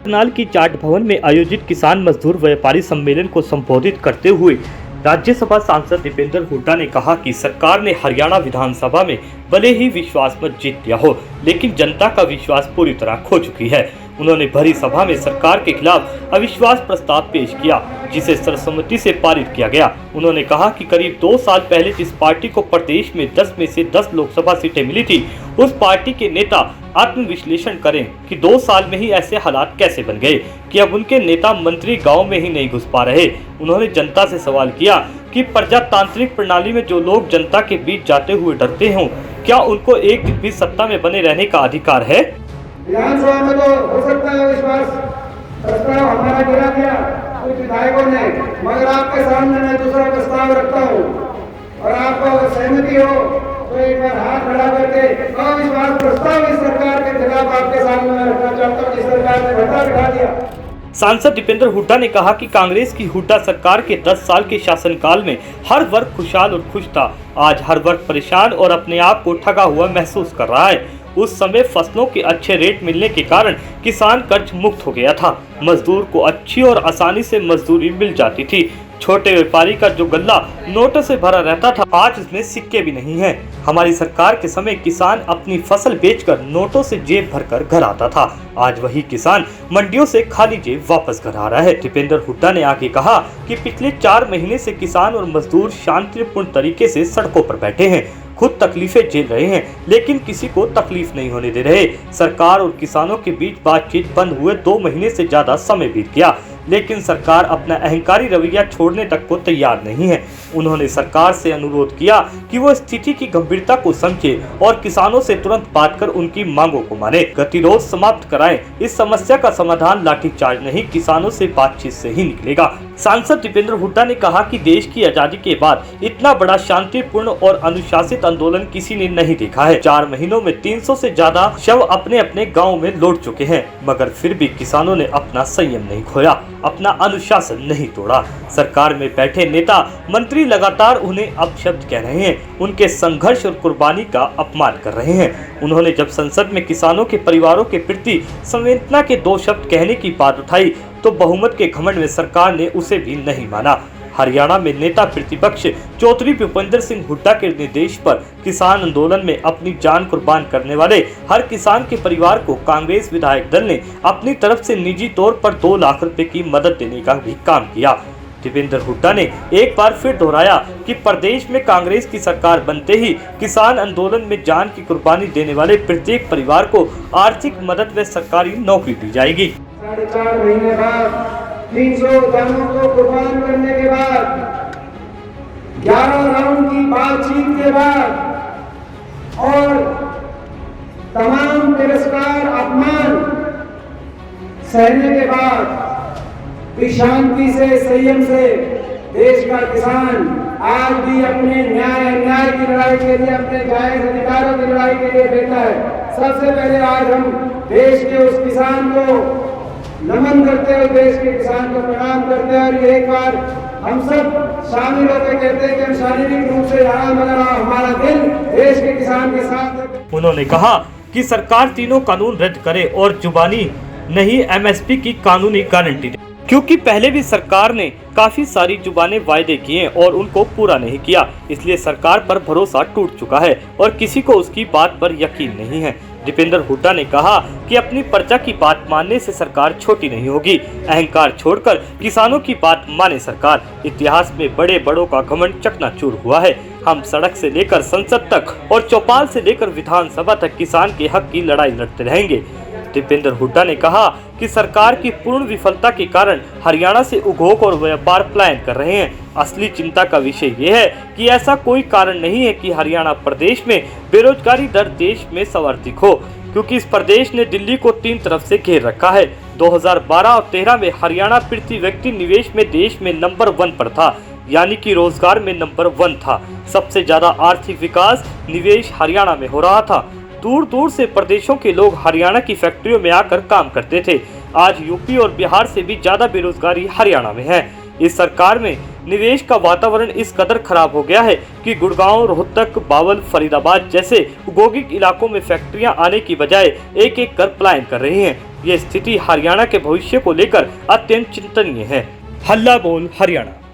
करनाल की जाट भवन में आयोजित किसान मजदूर व्यापारी सम्मेलन को संबोधित करते हुए राज्यसभा सांसद दीपेंद्र हुड्डा ने कहा कि सरकार ने हरियाणा विधानसभा में भले ही विश्वास मत जीत लिया हो, लेकिन जनता का विश्वास पूरी तरह खो चुकी है। उन्होंने भरी सभा में सरकार के खिलाफ अविश्वास प्रस्ताव पेश किया, जिसे सर्वसम्मति से पारित किया गया। उन्होंने कहा कि करीब 2 साल पहले जिस पार्टी को प्रदेश में 10 में से 10 लोकसभा सीटें मिली थी, उस पार्टी के नेता आत्मविश्लेषण करें कि 2 साल में ही ऐसे हालात कैसे बन गए कि अब उनके नेता मंत्री गांव में ही नहीं घुस पा रहे। उन्होंने जनता से सवाल किया कि प्रजातांत्रिक प्रणाली में जो लोग जनता के बीच जाते हुए डरते हों, क्या उनको एक दिन भी सत्ता में बने रहने का अधिकार है? विधानसभा में तो हो सकता है विश्वास प्रस्ताव हमारा गिरा दिया कुछ विधायकों ने, मगर आपके सामने मैं दूसरा प्रस्ताव रखता हूँ और आपको सहमति हो तो एक बार हाथ खड़ा करके अविश्वास प्रस्ताव इस सरकार के खिलाफ आपके सामने मैं रखना चाहता हूँ, जिस सरकार ने भट्टा बिठा दिया। सांसद दीपेंद्र हुड्डा ने कहा कि कांग्रेस की हुड्डा सरकार के 10 साल के शासनकाल में हर वर्ग खुशहाल और खुश था। आज हर वर्ग परेशान और अपने आप को ठगा हुआ महसूस कर रहा है। उस समय फसलों के अच्छे रेट मिलने के कारण किसान कर्ज मुक्त हो गया था। मजदूर को अच्छी और आसानी से मजदूरी मिल जाती थी। छोटे व्यापारी का जो गल्ला नोटों से भरा रहता था, आज इसमें सिक्के भी नहीं हैं। हमारी सरकार के समय किसान अपनी फसल बेचकर नोटों से जेब भरकर घर आता था। आज वही किसान मंडियों से खाली जेब वापस घर आ रहा है। दीपेंद्र हुड्डा ने आगे कहा कि पिछले 4 महीने से किसान और मजदूर शांतिपूर्ण तरीके से सड़कों पर बैठे हैं, खुद तकलीफें झेल रहे हैं, लेकिन किसी को तकलीफ नहीं होने दे रहे। सरकार और किसानों के बीच बातचीत बंद हुए 2 महीने से ज्यादा समय बीत गया, लेकिन सरकार अपना अहंकारी रवैया छोड़ने तक को तैयार नहीं है। उन्होंने सरकार से अनुरोध किया कि वो स्थिति की गंभीरता को समझे और किसानों से तुरंत बात कर उनकी मांगों को माने, गतिरोध समाप्त कराएं। इस समस्या का समाधान लाठीचार्ज नहीं, किसानों से बातचीत से ही निकलेगा। सांसद दीपेंद्र हुड्डा ने कहा कि देश की आजादी के बाद इतना बड़ा शांतिपूर्ण और अनुशासित आंदोलन किसी ने नहीं देखा है। 4 महीनों में 300 से ज्यादा शव अपने अपने गाँव में लौट चुके हैं, मगर फिर भी किसानों ने अपना संयम नहीं खोया, अपना अनुशासन नहीं तोड़ा। सरकार में बैठे नेता मंत्री लगातार उन्हें अपशब्द कह रहे हैं, उनके संघर्ष और कुर्बानी का अपमान कर रहे हैं। उन्होंने जब संसद में किसानों के परिवारों के प्रति संवेदना के 2 शब्द कहने की बात उठाई तो बहुमत के घमंड में सरकार ने उसे भी नहीं माना। हरियाणा में नेता प्रतिपक्ष चौधरी भूपेंद्र सिंह हुड्डा के निर्देश पर किसान आंदोलन में अपनी जान कुर्बान करने वाले हर किसान के परिवार को कांग्रेस विधायक दल ने अपनी तरफ से निजी तौर पर 2 लाख रुपए की मदद देने का भी काम किया। दीपेंद्र हुड्डा ने एक बार फिर दोहराया कि प्रदेश में कांग्रेस की सरकार बनते ही किसान आंदोलन में जान की कुर्बानी देने वाले प्रत्येक परिवार को आर्थिक मदद व सरकारी नौकरी दी जाएगी। 4.5 महीने बाद 300 जानों को कुर्बान करने के बाद 11 राउंड की बातचीत के बाद और तमाम तिरस्कार अपमान सहने के बाद भी शांति से संयम से देश का किसान आज भी अपने न्याय अन्याय की लड़ाई के लिए, अपने जायज अधिकारों की लड़ाई के लिए बैठा है। सबसे पहले आज हम देश के उस किसान को नमन करते हैं, देश के किसान को प्रणाम करते हैं और ये एक बार हम सब शामिल होकर कहते हैं कि हम शारीरिक रूप से यहाँ मगर हमारा दिल देश के किसान के साथ है। उन्होंने कहा कि सरकार तीनों कानून रद्द करे और जुबानी नहीं MSP की कानूनी गारंटी दे, क्योंकि पहले भी सरकार ने काफी सारी जुबाने वायदे किए और उनको पूरा नहीं किया, इसलिए सरकार पर भरोसा टूट चुका है और किसी को उसकी बात पर यकीन नहीं है। दीपेंद्र हुड्डा ने कहा कि अपनी प्रजा की बात मानने से सरकार छोटी नहीं होगी, अहंकार छोड़कर किसानों की बात माने सरकार। इतिहास में बड़े बड़ों का घमंड चकनाचूर हुआ है। हम सड़क से लेकर संसद तक और चौपाल से लेकर विधानसभा तक किसान के हक की लड़ाई लड़ते रहेंगे। दीपेंद्र हुड्डा ने कहा कि सरकार की पूर्ण विफलता के कारण हरियाणा से उद्योग और व्यापार पलायन कर रहे हैं। असली चिंता का विषय ये है कि ऐसा कोई कारण नहीं है कि हरियाणा प्रदेश में बेरोजगारी दर देश में सर्वाधिक हो, क्योंकि इस प्रदेश ने दिल्ली को 3 तरफ से घेर रखा है। 2012 और 13 में हरियाणा प्रति व्यक्ति निवेश में देश में नंबर 1 पर था, यानी कि रोजगार में नंबर 1 था। सबसे ज्यादा आर्थिक विकास निवेश हरियाणा में हो रहा था। दूर दूर से प्रदेशों के लोग हरियाणा की फैक्ट्रियों में आकर काम करते थे। आज यूपी और बिहार से भी ज्यादा बेरोजगारी हरियाणा में है। इस सरकार में निवेश का वातावरण इस कदर खराब हो गया है कि गुड़गांव, रोहतक, बावल, फरीदाबाद जैसे औद्योगिक इलाकों में फैक्ट्रियां आने की बजाय एक एक कर पलायन कर रही हैं। ये स्थिति हरियाणा के भविष्य को लेकर अत्यंत चिंतनीय है। हल्ला बोल हरियाणा।